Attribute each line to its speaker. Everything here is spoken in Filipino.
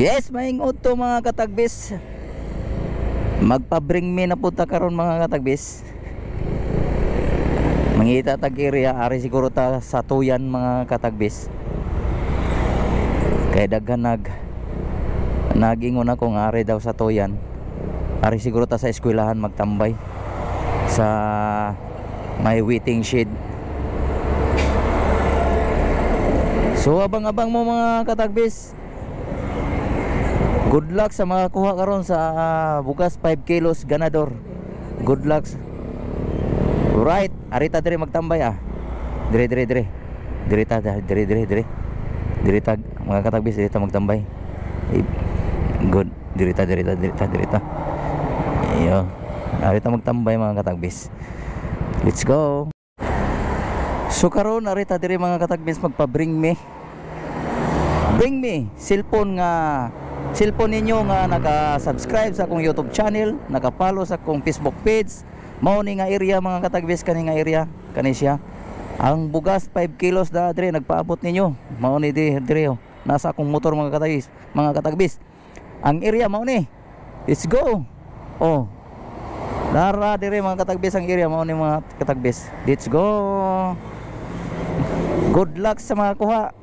Speaker 1: Yes, maingod to mga katagbis. Magpa-bring me na punta karon mga katagbis. Mangita tag area ari siguro ta sa tuyan mga katagbis. Kay daghan nagingon ako nga ari daw sa tuyan. Ari siguro ta sa eskwelahan magtambay sa may waiting shed. So abang-abang mo mga katagbis. Good luck sa mga kuha karon sa bugas 5 kilos ganador. Good luck. Right, arita dire magtambay ah. Dire. Dirita dire. Dirita mga katagbis dirita magtambay. Good. Dirita. Iyo. Arita magtambay mga katagbis. Let's go. So karon arita dire mga katagbis magpa-bring me. Bring me cellphone ninyo nga naka-subscribe sa akong YouTube channel, naka-follow sa akong Facebook page. Mao ni nga area mga katagbis, kani nga area, kani siya. Ang bugas 5 kilos da dire nagpaabot ninyo. Mao ni dire nasa akong motor mga katagbis. Ang area mao ni. Let's go. Oh. Lara dire mga katagbis ang area mao ni mga katagbis. Let's go. Good luck sa mga kuha.